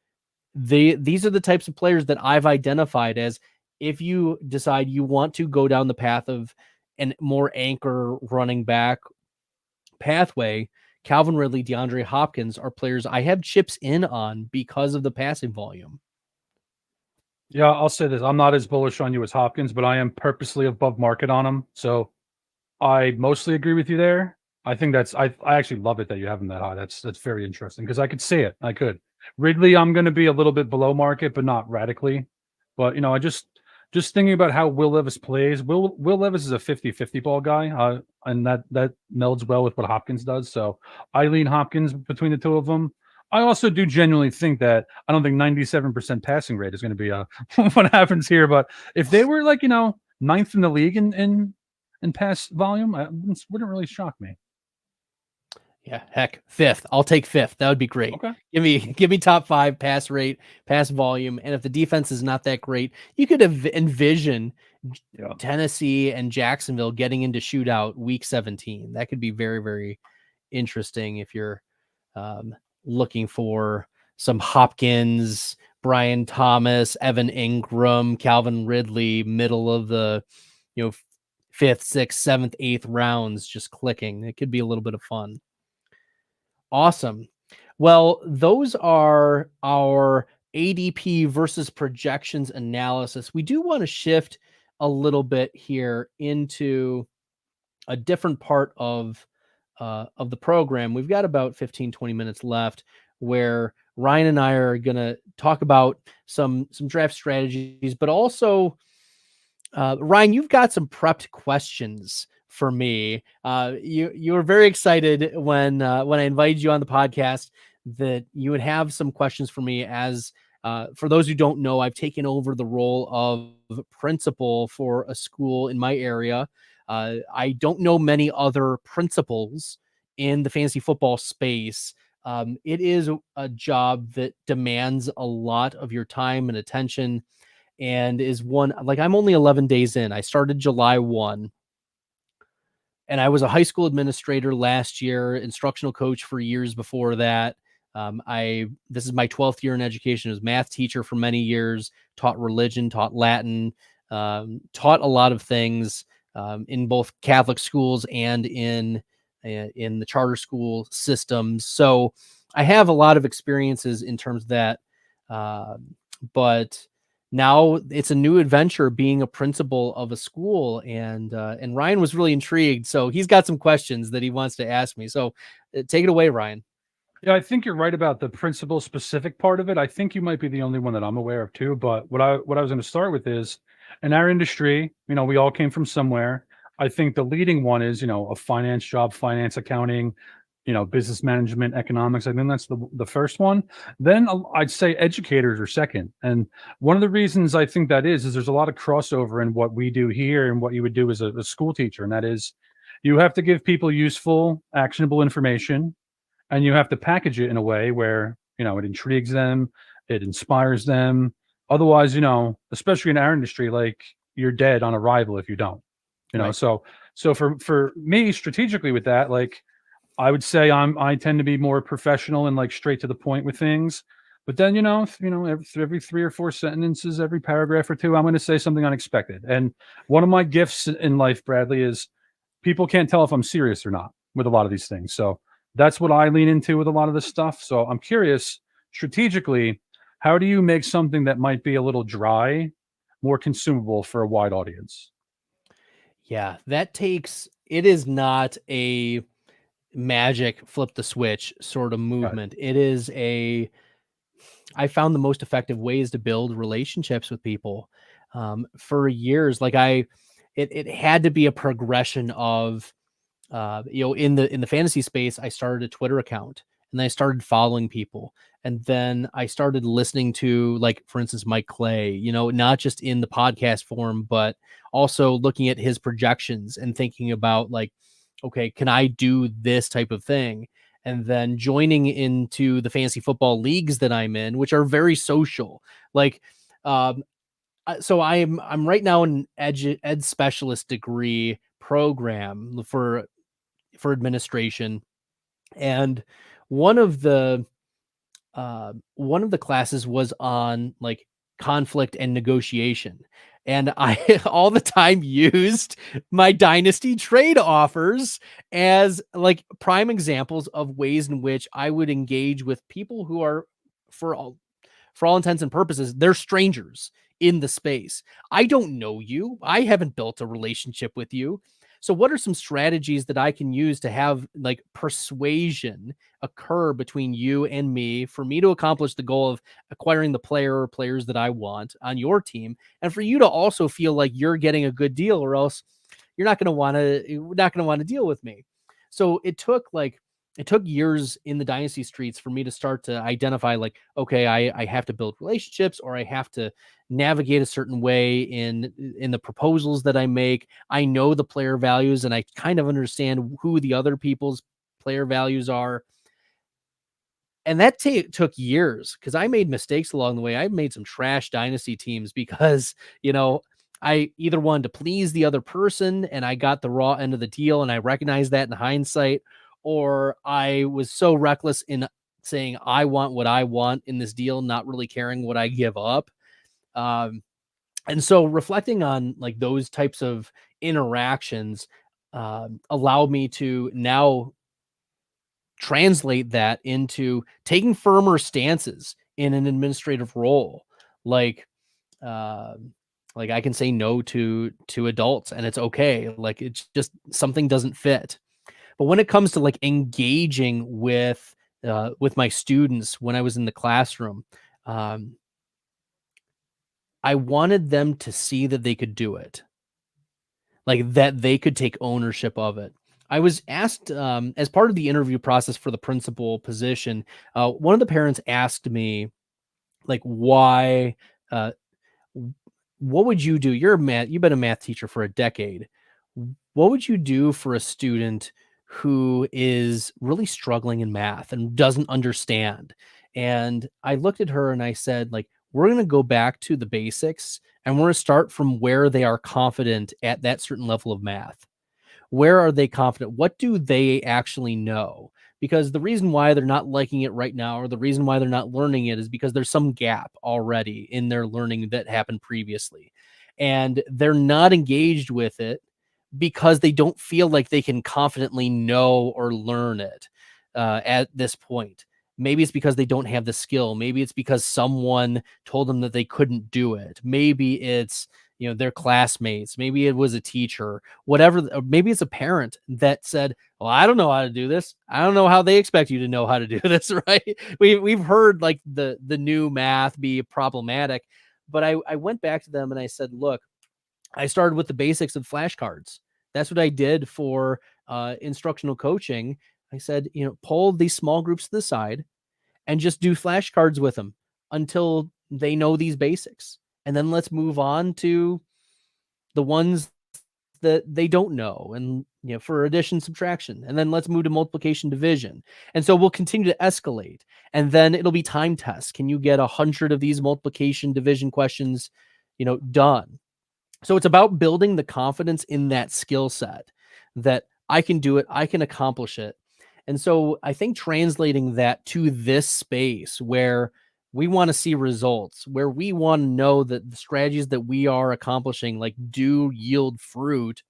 these are the types of players that I've identified as, if you decide you want to go down the path of a more anchor running back pathway, Calvin Ridley, DeAndre Hopkins are players I have chips in on because of the passing volume. Yeah, I'll say this. I'm not as bullish on you as Hopkins, but I am purposely above market on him. So I mostly agree with you there. I think I actually love it that you have him that high. That's very interesting because I could see it. I could. Ridley, I'm going to be a little bit below market, but not radically. But, I just thinking about how Will Levis plays. Will Levis is a 50-50 ball guy, and that melds well with what Hopkins does. So I lean Hopkins between the two of them. I also do genuinely think that I don't think 97% passing rate is going to be what happens here. But if they were like, 9th in the league in pass volume, it wouldn't really shock me. Yeah, heck, 5th. I'll take 5th. That would be great. Okay. Give me top 5 pass rate, pass volume, and if the defense is not that great, you could envision Tennessee and Jacksonville getting into shootout week 17. That could be very, very interesting if you're looking for some Hopkins, Brian Thomas, Evan Ingram, Calvin Ridley, middle of the 5th, 6th, 7th, 8th rounds, just clicking. It could be a little bit of fun. Awesome. Well, those are our ADP versus projections analysis. We do want to shift a little bit here into a different part of the program. We've got about 15-20 minutes left where Ryan and I are going to talk about some draft strategies, but also Ryan, you've got some prepped questions for me. You were very excited when I invited you on the podcast that you would have some questions for me. As for those who don't know, I've taken over the role of principal for a school in my area. I don't know many other principals in the fantasy football space. It is a job that demands a lot of your time and attention, and is one, like, I'm only 11 days in. I started July 1. And I was a high school administrator last year, instructional coach for years before that. This is my 12th year in education. I was a math teacher for many years, taught religion, taught Latin, taught a lot of things in both Catholic schools and in the charter school systems. So I have a lot of experiences in terms of that. But now it's a new adventure being a principal of a school, and Ryan was really intrigued. So he's got some questions that he wants to ask me. So take it away, Ryan. Yeah, I think you're right about the principal specific part of it. I think you might be the only one that I'm aware of too. But what I was going to start with is, in our industry, we all came from somewhere. I think the leading one is, a finance job, finance, accounting, business management, economics. I think that's the first one. Then I'd say educators are second. And one of the reasons I think that is there's a lot of crossover in what we do here and what you would do as a school teacher. And that is you have to give people useful, actionable information, and you have to package it in a way where, it intrigues them, it inspires them. Otherwise, especially in our industry, like you're dead on arrival if you don't, Right. So for me strategically with that, like, I would say I tend to be more professional and like straight to the point with things. But then, every 3 or 4 sentences, every paragraph or two, I'm going to say something unexpected. And one of my gifts in life, Bradley, is people can't tell if I'm serious or not with a lot of these things. So that's what I lean into with a lot of this stuff. So I'm curious, strategically, how do you make something that might be a little dry more consumable for a wide audience? Yeah, it is not a magic flip the switch sort of movement. It is I found the most effective ways to build relationships with people for years. Like it had to be a progression of, in the fantasy space, I started a Twitter account and then I started following people. And then I started listening to, like, for instance, Mike Clay, not just in the podcast form, but also looking at his projections and thinking about, like, okay, can I do this type of thing? And then joining into the fantasy football leagues that I'm in, which are very social. Like, so I'm right now in ed specialist degree program for administration, and one of the classes was on, like, conflict and negotiation. And I all the time used my Dynasty trade offers as, like, prime examples of ways in which I would engage with people who are, for all intents and purposes, they're strangers in the space. I don't know you. I haven't built a relationship with you. So what are some strategies that I can use to have, like, persuasion occur between you and me for me to accomplish the goal of acquiring the player or players that I want on your team, and for you to also feel like you're getting a good deal, or else you're not going to want to deal with me. So it took years in the dynasty streets for me to start to identify, like, okay, I have to build relationships, or I have to navigate a certain way in the proposals that I make. I know the player values and I kind of understand who the other people's player values are. And that took years because I made mistakes along the way. I made some trash dynasty teams because, I either wanted to please the other person and I got the raw end of the deal and I recognize that in hindsight, or I was so reckless in saying I want what I want in this deal, not really caring what I give up. And so reflecting on, like, those types of interactions allow me to now translate that into taking firmer stances in an administrative role. Like, uh, I can say no to adults and it's okay. Like, it's just something doesn't fit. But when it comes to, like, engaging with my students when I was in the classroom, I wanted them to see that they could do it, like, that they could take ownership of it. I was asked, as part of the interview process for the principal position, one of the parents asked me, like, why, uh, what would you do? You've been a math teacher for a decade. What would you do for a student who is really struggling in math and doesn't understand? And I looked at her and I said, like, we're going to go back to the basics and we're going to start from where they are confident at that certain level of math. Where are they confident? What do they actually know? Because the reason why they're not liking it right now, or the reason why they're not learning it, is because there's some gap already in their learning that happened previously. And they're not engaged with it because they don't feel like they can confidently know or learn it at this point. Maybe it's because they don't have the skill. Maybe it's because someone told them that they couldn't do it. Maybe it's, their classmates. Maybe it was a teacher, whatever. Maybe it's a parent that said, well, I don't know how to do this. I don't know how they expect you to know how to do this, right? We've heard, like, the new math be problematic, but I went back to them and I said, look, I started with the basics of flashcards. That's what I did for instructional coaching. I said, pull these small groups to the side and just do flashcards with them until they know these basics. And then let's move on to the ones that they don't know, and for addition, subtraction, and then let's move to multiplication, division. And so we'll continue to escalate, and then it'll be time tests. Can you get 100 of these multiplication, division questions done? So it's about building the confidence in that skill set that I can do it, I can accomplish it. And so I think translating that to this space where we want to see results, where we want to know that the strategies that we are accomplishing do yield fruit,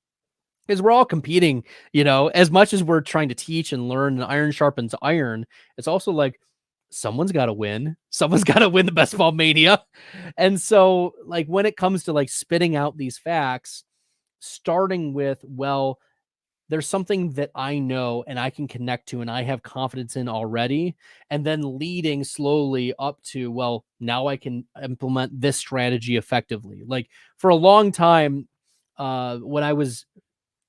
because we're all competing, as much as we're trying to teach and learn and iron sharpens iron, it's also someone's got to win. Someone's got to win the Bestball Mania. And so when it comes to spitting out these facts, starting with, there's something that I know and I can connect to and I have confidence in already, and then leading slowly up to, now I can implement this strategy effectively. For a long time, when I was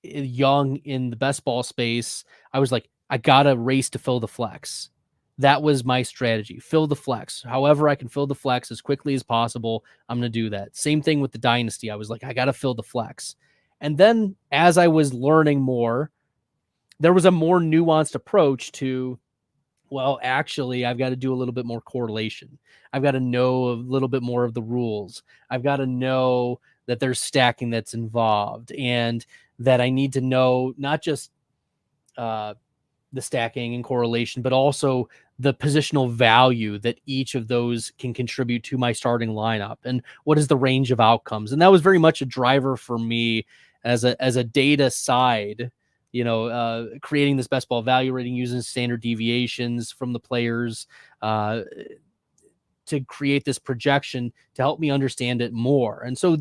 young in the best ball space, I was I gotta race to fill the flex. That was my strategy. Fill the flex. However I can fill the flex as quickly as possible, I'm going to do that. Same thing with the Dynasty. I was I got to fill the flex. And then as I was learning more, there was a more nuanced approach to, actually, I've got to do a little bit more correlation. I've got to know a little bit more of the rules. I've got to know that there's stacking that's involved, and that I need to know not just the stacking and correlation, but also the positional value that each of those can contribute to my starting lineup, and what is the range of outcomes. And that was very much a driver for me as a data side, creating this best ball value rating using standard deviations from the players to create this projection to help me understand it more. And so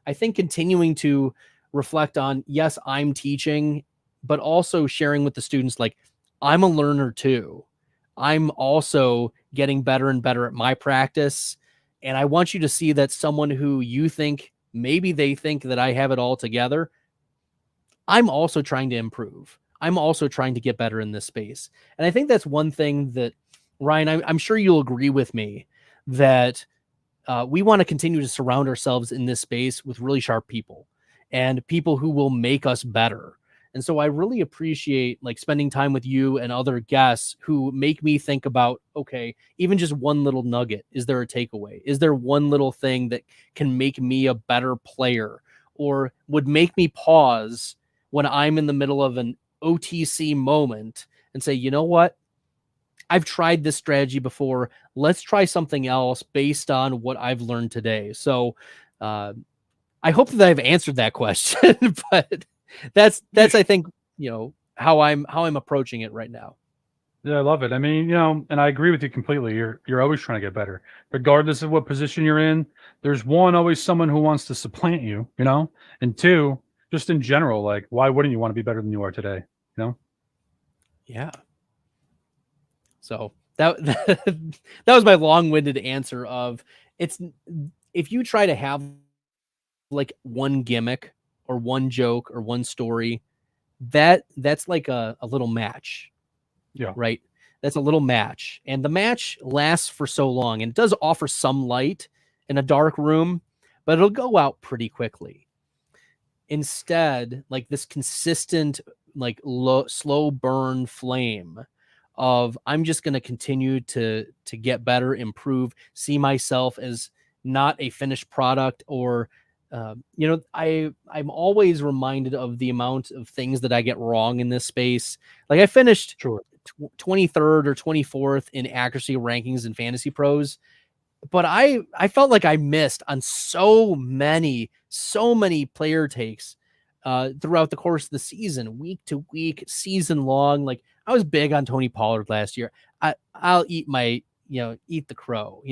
I think continuing to reflect on, yes, I'm teaching, but also sharing with the students, I'm a learner too. I'm also getting better and better at my practice. And I want you to see that someone who you think, maybe they think that I have it all together, I'm also trying to improve. I'm also trying to get better in this space. And I think that's one thing that, Ryan, I'm sure you'll agree with me that we want to continue to surround ourselves in this space with really sharp people and people who will make us better. And so I really appreciate spending time with you and other guests who make me think about, okay, even just one little nugget. Is there a takeaway? Is there one little thing that can make me a better player, or would make me pause when I'm in the middle of an OTC moment and say, you know what? I've tried this strategy before. Let's try something else based on what I've learned today. So I hope that I've answered that question, but that's I think how I'm approaching it right now. Yeah, I love it. I mean, and I agree with you completely. You're always trying to get better, regardless of what position you're in. There's always someone who wants to supplant you, and two, just in general, why wouldn't you want to be better than you are today? Yeah. So that was my long-winded answer of, it's, if you try to have one gimmick or one joke or one story, that's a little match. Yeah. Right. That's a little match. And the match lasts for so long, and it does offer some light in a dark room, but it'll go out pretty quickly. Instead, this consistent, slow burn flame of, I'm just going to continue to get better, improve, see myself as not a finished product, or I'm always reminded of the amount of things that I get wrong in this space. I finished 23rd or 24th in accuracy rankings in Fantasy Pros, but I felt like I missed on so many player takes throughout the course of the season, week to week, season long. I was big on Tony Pollard last year. I'll eat eat the crow.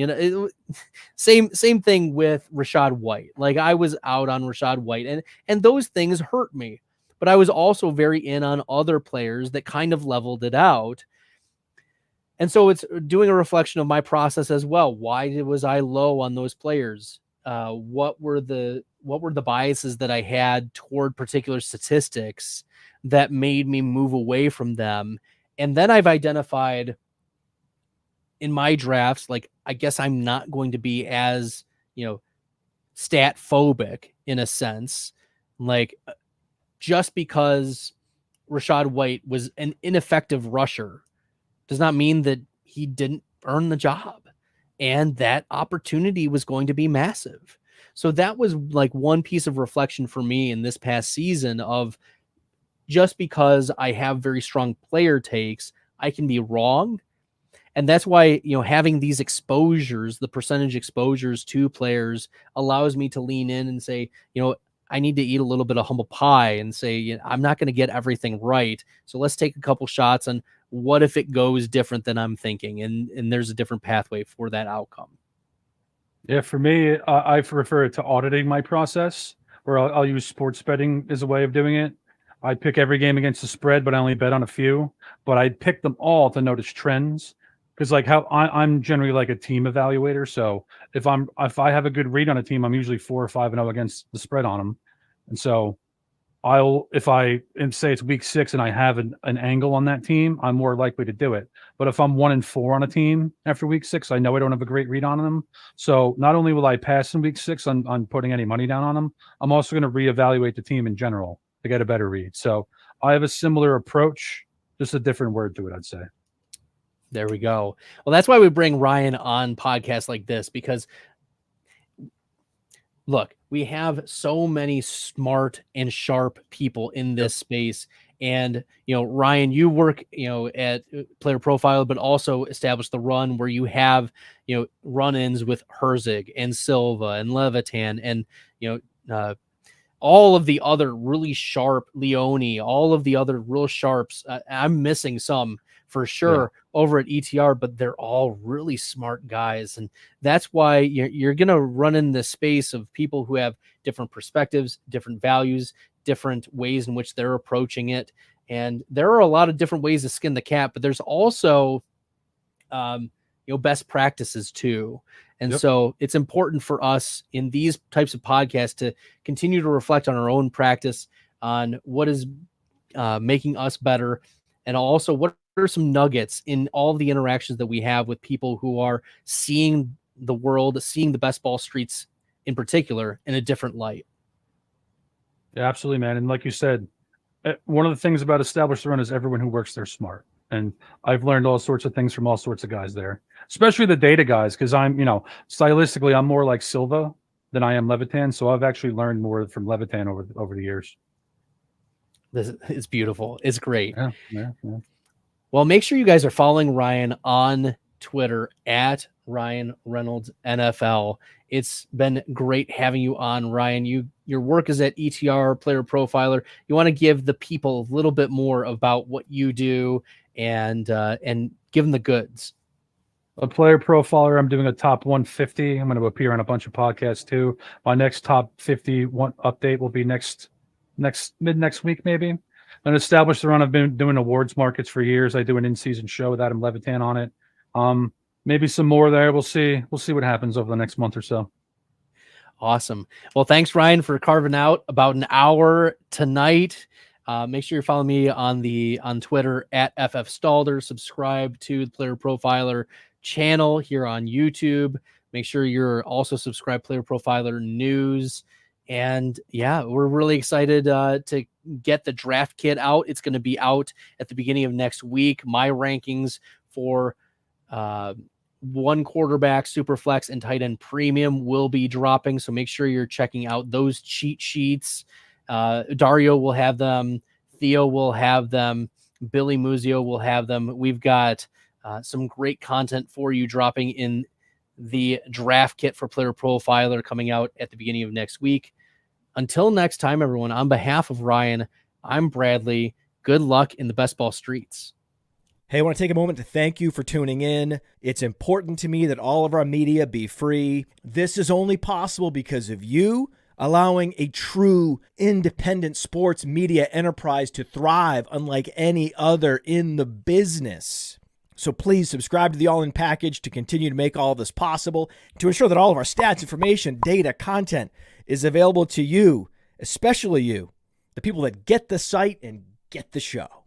Same thing with Rachaad White. I was out on Rachaad White, and those things hurt me. But I was also very in on other players that kind of leveled it out. And so it's doing a reflection of my process as well. Why was I low on those players? What were the biases that I had toward particular statistics that made me move away from them? And then I've identified in my drafts, like, I guess I'm not going to be as, stat phobic in a sense. Like, just because Rachaad White was an ineffective rusher does not mean that he didn't earn the job. And that opportunity was going to be massive. So that was like one piece of reflection for me in this past season of, just because I have very strong player takes, I can be wrong. And that's why, having these exposures, the percentage exposures to players, allows me to lean in and say, I need to eat a little bit of humble pie and say, I'm not going to get everything right. So let's take a couple shots on what if it goes different than I'm thinking. And there's a different pathway for that outcome. Yeah, for me, I refer to auditing my process, where I'll use sports betting as a way of doing it. I pick every game against the spread, but I only bet on a few. But I pick them all to notice trends, because like how I'm generally like a team evaluator. So if I have a good read on a team, I'm usually 4 or 5-0 against the spread on them. And so if I say it's week 6 and I have an angle on that team, I'm more likely to do it. But if I'm 1-4 on a team after week 6, I know I don't have a great read on them. So not only will I pass in week 6 on putting any money down on them, I'm also going to reevaluate the team in general to get a better read. So I have a similar approach, just a different word to it, I'd say. There we go. Well, that's why we bring Ryan on podcasts like this, because look, we have so many smart and sharp people in this space. And, Ryan, you work, at Player Profile, but also establish the run where you have, run-ins with Herzig and Silva and Levitan and, all of the other really sharp Leone, all of the other real sharps. I'm missing some for sure over at ETR, but they're all really smart guys. And that's why you're going to run in this space of people who have different perspectives, different values, different ways in which they're approaching it. And there are a lot of different ways to skin the cat, but there's also, best practices too. And so it's important for us in these types of podcasts to continue to reflect on our own practice, on what is making us better, and also what are some nuggets in all of the interactions that we have with people who are seeing the world, seeing the best ball streets in particular in a different light. Yeah, absolutely, man. And like you said, one of the things about Established Run is everyone who works there smart. And I've learned all sorts of things from all sorts of guys there, especially the data guys, because I'm, stylistically, I'm more like Silva than I am Levitan. So I've actually learned more from Levitan over the years. This is beautiful. It's great. Yeah. Well, make sure you guys are following Ryan on Twitter at Ryan Reynolds NFL. It's been great having you on, Ryan. Your work is at ETR Player Profiler. You want to give the people a little bit more about what you do and give them the goods. A Player Profiler, I'm doing a top 150. I'm going to appear on a bunch of podcasts too. My next top 50 update will be mid next week, maybe. An Established Run, I've been doing awards markets for years. I do an in-season show with Adam Levitan on it. Maybe some more there. We'll see what happens over the next month or so. Awesome. Well, thanks, Ryan, for carving out about an hour tonight. Make sure you're following me on Twitter at FF Stalder. Subscribe to the Player Profiler channel here on YouTube. Make sure you're also subscribed to Player Profiler News. And yeah, we're really excited to get the draft kit out. It's going to be out at the beginning of next week. My rankings for one quarterback, super flex, and tight end premium will be dropping. So make sure you're checking out those cheat sheets. Dario will have them. Theo will have them. Billy Muzio will have them. We've got some great content for you dropping in the draft kit for Player Profiler coming out at the beginning of next week. Until next time, everyone, on behalf of Ryan, I'm Bradley. Good luck in the best ball streets. Hey, I want to take a moment to thank you for tuning in. It's important to me that all of our media be free. This is only possible because of you allowing a true independent sports media enterprise to thrive unlike any other in the business. So please subscribe to the All In Package to continue to make all of this possible, to ensure that all of our stats, information, data, content is available to you, especially you, the people that get the site and get the show.